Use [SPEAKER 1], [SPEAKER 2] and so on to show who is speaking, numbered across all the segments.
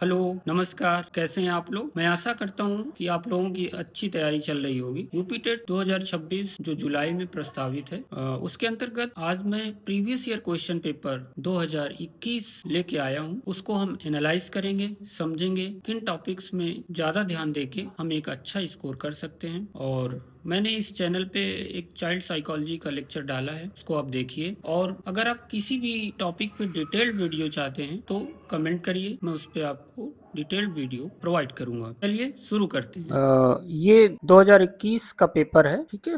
[SPEAKER 1] Hello, नमस्कार, कैसे हैं आप लोग? मैं आशा करता हूँ कि आप लोगों की अच्छी तैयारी चल रही होगी। यूपी टेट 2026 जो जुलाई में प्रस्तावित है, उसके अंतर्गत आज मैं प्रीवियस ईयर क्वेश्चन पेपर 2021 लेके आया हूँ। उसको हम एनालाइज करेंगे, समझेंगे किन टॉपिक्स में ज़्यादा ध्यान देके हम एक अच्छा स्कोर कर सकते हैं। और मैंने इस चैनल पे एक चाइल्ड साइकोलॉजी का लेक्चर डाला है, उसको आप देखिए। और अगर आप किसी भी टॉपिक पे डिटेल्ड वीडियो चाहते हैं तो कमेंट करिए, मैं उस पे आपको डिटेल्ड वीडियो प्रोवाइड करूंगा। चलिए शुरू करते हैं।
[SPEAKER 2] ये 2021 का पेपर है, ठीक है।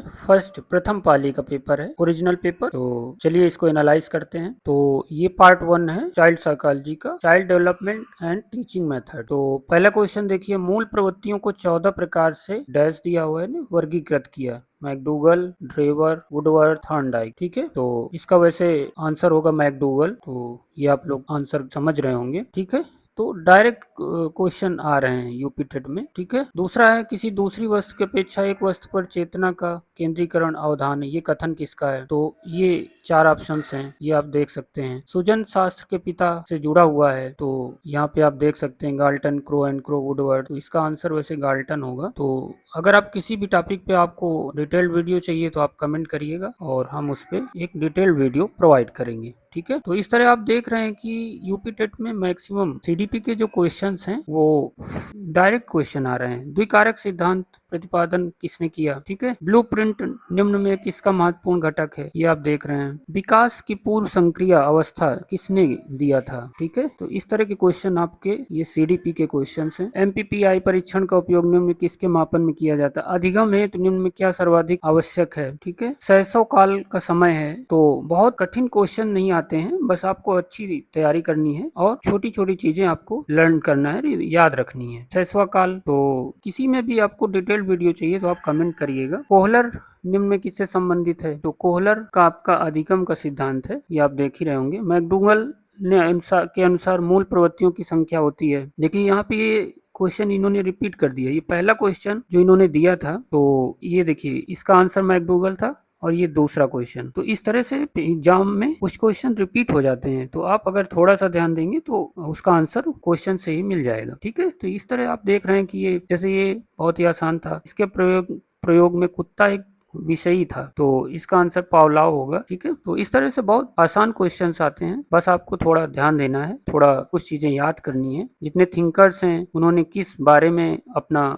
[SPEAKER 2] प्रथम पाली का पेपर है, ओरिजिनल पेपर। तो चलिए इसको एनालाइज करते हैं। तो ये पार्ट 1 है चाइल्ड साइकोलॉजी का, child development and teaching method. तो पहला क्वेश्चन देखिए, मूल प्रवृत्तियों को 14 प्रकार से डैश दिया हुआ है ना, वर्गीकृत किया। मैकडूगल, ड्रेवर, वुडवर्थ, थॉर्नडाइक, ठीक है। तो इसका वैसे आंसर होगा मैकडूगल। तो ये आप लोग आंसर समझ रहे होंगे, ठीक है। तो डायरेक्ट क्वेश्चन आ रहे हैं यूपी टेट में, ठीक है। दूसरा है, किसी दूसरी वस्तु की अपेक्षा एक वस्तु पर चेतना का केंद्रीकरण अवधान है, ये कथन किसका है? तो ये 4 ऑप्शंस हैं, ये आप देख सकते हैं। सुजन शास्त्र के पिता से जुड़ा हुआ है, तो यहाँ पे आप देख सकते हैं Galton, crow and crow, Woodward. तो इसका आंसर वैसे गाल्टन होगा। तो अगर आप किसी भी टॉपिक पे आपको डिटेल्ड वीडियो चाहिए तो आप कमेंट करिएगा और हम उस पर एक डिटेल्ड वीडियो प्रोवाइड करेंगे, ठीक है। तो इस तरह आप देख रहे हैं कि यूपी टेट में मैक्सिमम सीडीपी के जो क्वेश्चंस हैं वो डायरेक्ट क्वेश्चन आ रहे हैं। द्विकारक सिद्धांत प्रतिपादन किसने किया, ठीक है। ब्लूप्रिंट निम्न में किसका महत्वपूर्ण घटक है, ये आप देख रहे हैं। विकास की पूर्व संक्रिया अवस्था किसने दिया था, ठीक है। तो इस तरह के क्वेश्चन आपके ये सीडीपी के क्वेश्चन हैं। एमपीपीआई परीक्षण का उपयोग निम्न में किसके मापन में किया जाता है? अधिगम है तो निम्न में क्या सर्वाधिक आवश्यक है, ठीक है। शैशव काल का समय है। तो बहुत कठिन क्वेश्चन नहीं आते हैं, बस आपको अच्छी तैयारी करनी है और छोटी छोटी चीजें आपको लर्न करना है, याद रखनी है। शैशव काल, तो किसी में भी आपको डिटेल्ड वीडियो चाहिए तो आप कमेंट करिएगा। कोहलर निम्न में किससे संबंधित है? तो कोहलर का आपका अधिगम का सिद्धांत है, ये आप देख ही रहे होंगे। मैकडूगल के अनुसार मूल प्रवृत्तियों की संख्या होती है। देखिए यहाँ पे ये क्वेश्चन इन्होंने रिपीट कर दिया, ये पहला क्वेश्चन जो इन्होंने दिया था। तो ये देखिए इसका आंसर मैकडूगल था और ये दूसरा क्वेश्चन। तो इस तरह से एग्जाम में कुछ क्वेश्चन रिपीट हो जाते हैं, तो आप अगर थोड़ा सा ध्यान देंगे तो उसका आंसर क्वेश्चन से ही मिल जाएगा, ठीक है। तो इस तरह आप देख रहे हैं कि ये जैसे ये बहुत ही आसान था। इसके प्रयोग प्रयोग में कुत्ता एक विषयी था, तो इसका आंसर पावलाव होगा, ठीक है। तो इस तरह से बहुत आसान क्वेश्चंस आते हैं, बस आपको थोड़ा ध्यान देना है, थोड़ा कुछ चीजें याद करनी है। जितने थिंकर्स हैं उन्होंने किस बारे में अपना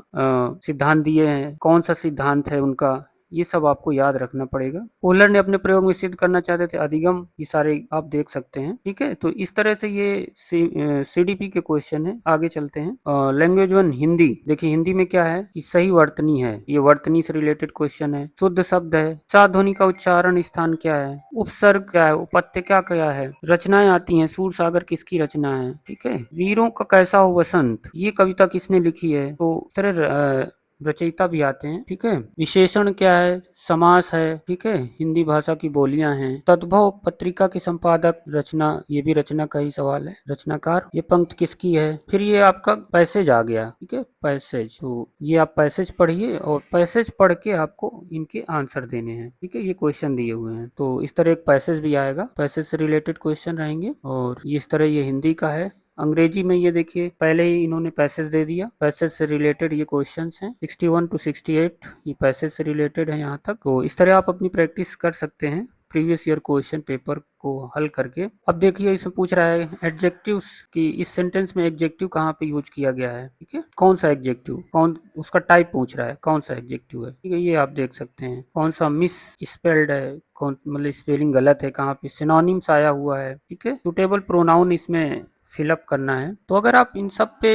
[SPEAKER 2] सिद्धांत दिए हैं, कौन सा सिद्धांत है उनका, ये सब आपको याद रखना पड़ेगा। कोहलर ने अपने प्रयोग में सिद्ध करना चाहते थे अधिगम, ये सारे आप देख सकते हैं, ठीक है। तो इस तरह से ये सीडीपी के क्वेश्चन है। आगे चलते हैं। लैंग्वेज 1 हिंदी। देखिए हिंदी में क्या है कि सही वर्तनी है, ये वर्तनी से रिलेटेड क्वेश्चन है। शुद्ध शब्द है। साध्वनि का उच्चारण स्थान क्या है? उपसर्ग क्या है? उपत्य क्या है? रचनाएं आती हैं। सूर सागर किसकी रचना है, ठीक है। वीरों का कैसा हो वसंत, ये कविता किसने लिखी है? तो इस तरह रचयिता भी आते हैं, ठीक है। विशेषण क्या है? समास है, ठीक है। हिंदी भाषा की बोलियां हैं। तद्भव पत्रिका के संपादक, रचना, ये भी रचना का ही सवाल है, रचनाकार। ये पंक्ति किसकी है? फिर ये आपका पैसेज आ गया, ठीक है, पैसेज। तो ये आप पैसेज पढ़िए और पैसेज पढ़ के आपको इनके आंसर देने हैं, ठीक है। ये क्वेश्चन दिए हुए हैं, तो इस तरह एक पैसेज भी आएगा, पैसेज से रिलेटेड क्वेश्चन रहेंगे। और इस तरह ये हिंदी का है। अंग्रेजी में ये देखिए पहले ही इन्होंने पैसेज दे दिया, पैसेज से रिलेटेड ये क्वेश्चंस हैं 61 to 68, ये पैसेज से रिलेटेड है यहाँ तक। तो इस तरह आप अपनी प्रैक्टिस कर सकते हैं प्रीवियस ईयर क्वेश्चन पेपर को हल करके। अब देखिए इसमें पूछ रहा है एडजेक्टिव्स की, इस सेंटेंस में एडजेक्टिव कहाँ पे यूज किया गया है, ठीक है। कौन सा एडजेक्टिव, कौन उसका टाइप पूछ रहा है, कौन सा एडजेक्टिव है, ठीक है। ये आप देख सकते हैं। कौन सा मिस स्पेल्ड है, कौन मतलब स्पेलिंग गलत है, कहाँ पे सिनोनिम्स आया हुआ है, ठीक है। सुटेबल प्रोनाउन इसमें फिलअप करना है। तो अगर आप इन सब पे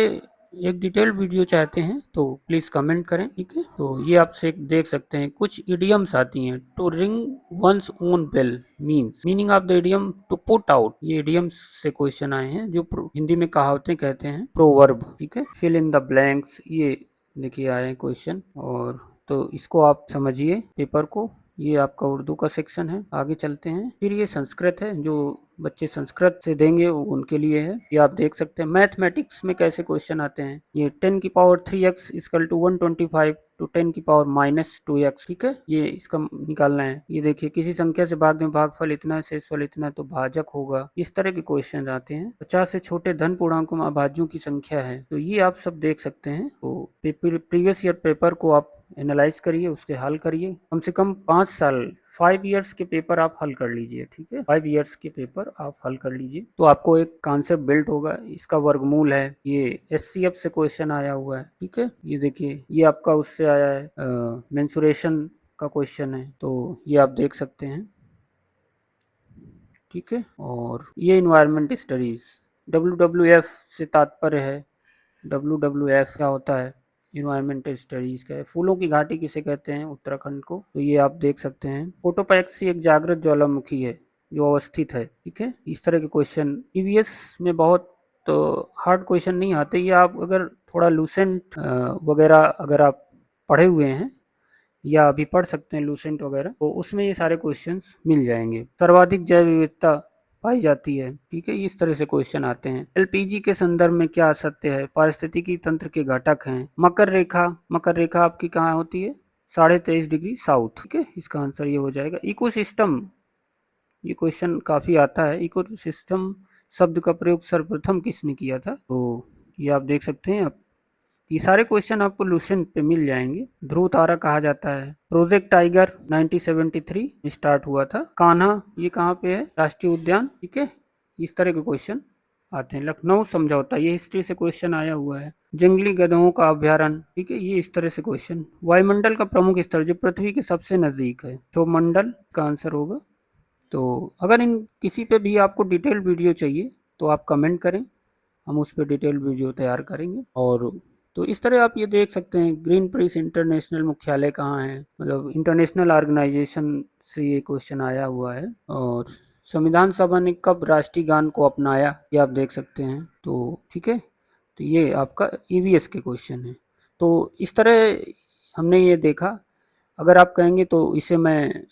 [SPEAKER 2] एक डिटेल्ड वीडियो चाहते हैं तो प्लीज कमेंट करें, ठीक है। तो ये आप से देख सकते हैं कुछ इडियम्स आती हैं। To ring one's own bell means, meaning of the idiom to put out, ये इडियम्स से क्वेश्चन आए हैं जो हिंदी में कहावतें कहते हैं, प्रोवर्ब, ठीक है। फिल इन द ब्लैंक्स, ये देखिए आए हैं क्वेश्चन। और तो इसको आप समझिए पेपर को, ये आपका उर्दू का सेक्शन है। आगे चलते हैं। फिर ये संस्कृत है जो बच्चे संस्कृत से देंगे वो उनके लिए है, ये आप देख सकते हैं। मैथमेटिक्स में कैसे क्वेश्चन आते हैं, ये 10⁻³ इक्वल टू 125 टू 10⁻⁻²x, ठीक है, ये इसका निकालना है। ये देखिए किसी संख्या से भाग में भागफल इतना, शेषफल इतना, तो भाजक होगा। इस तरह के क्वेश्चन आते हैं। 50 से छोटे धन पूर्णांकों में अभाज्यों की संख्या है, तो ये आप सब देख सकते हैं। तो प्रीवियस ईयर पेपर को आप एनालाइज करिए, उसके हल करिए। कम से कम 5 साल 5 इयर्स के पेपर आप हल कर लीजिए, ठीक है, 5 इयर्स के पेपर आप हल कर लीजिए, तो आपको एक कॉन्सेप्ट बिल्ड होगा। इसका वर्गमूल है, ये एचसीएफ से क्वेश्चन आया हुआ है, ठीक है। ये देखिए ये आपका उससे आया है, मेंसुरेशन का क्वेश्चन है, तो ये आप देख सकते हैं, ठीक है। और ये इन्वायरमेंट स्टडीज WWF से तात्पर्य है। WWF क्या होता है, इन्वायरमेंटल स्टडीज का है। फूलों की घाटी किसे कहते हैं, उत्तराखंड को, तो ये आप देख सकते हैं। फोटोपैक्सी एक जागृत ज्वालामुखी है जो अवस्थित है, ठीक है। इस तरह के क्वेश्चन ईवीएस में बहुत हार्ड क्वेश्चन नहीं आते, ये आप अगर थोड़ा लूसेंट वगैरह अगर आप पढ़े हुए हैं या अभी पढ़ सकते हैं लूसेंट वगैरह, तो उसमें ये सारे क्वेश्चंस मिल जाएंगे। सर्वाधिक जैव विविधता पाई जाती है, ठीक है, इस तरह से क्वेश्चन आते हैं। एलपीजी के संदर्भ में क्या सत्य है, पारिस्थितिकी तंत्र के घटक हैं। मकर रेखा आपकी कहाँ होती है, 23.5 डिग्री साउथ, ठीक है, इसका आंसर ये हो जाएगा। इकोसिस्टम, ये क्वेश्चन काफी आता है। इकोसिस्टम शब्द का प्रयोग सर्वप्रथम किसने किया था, तो ये आप देख सकते हैं। ये सारे क्वेश्चन आपको लूसेंट पे मिल जाएंगे। ध्रुव तारा कहा जाता है। प्रोजेक्ट टाइगर 1973 में स्टार्ट हुआ था। कान्हा ये कहाँ पे है, राष्ट्रीय उद्यान, ठीक है। इस तरह के क्वेश्चन आते हैं। लखनऊ समझौता, ये हिस्ट्री से क्वेश्चन आया हुआ है। जंगली गधों का अभ्यारण्य, ठीक है, ये इस तरह से क्वेश्चन। वायुमंडल का प्रमुख स्तर जो पृथ्वी के सबसे नजदीक है, तो मंडल का आंसर होगा। तो अगर इन किसी पे भी आपको डिटेल वीडियो चाहिए तो आप कमेंट करें, हम उस पर डिटेल वीडियो तैयार करेंगे। और तो इस तरह आप ये देख सकते हैं ग्रीन पीस इंटरनेशनल मुख्यालय कहाँ है, मतलब इंटरनेशनल ऑर्गेनाइजेशन से ये क्वेश्चन आया हुआ है। और संविधान सभा ने कब राष्ट्रीय गान को अपनाया, ये आप देख सकते हैं, तो ठीक है। तो ये आपका ईवीएस के क्वेश्चन है। तो इस तरह हमने ये देखा। अगर आप कहेंगे तो इसे मैं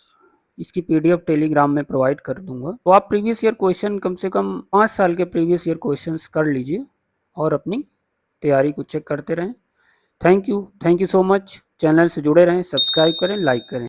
[SPEAKER 2] इसकी पीडीएफ टेलीग्राम में प्रोवाइड कर दूंगा, तो आप प्रीवियस ईयर क्वेश्चन कम से कम 5 साल के प्रीवियस ईयर क्वेश्चंस कर लीजिए और अपनी तैयारी को चेक करते रहें। Thank you so much. Channel से जुड़े रहें, सब्सक्राइब करें, लाइक करें।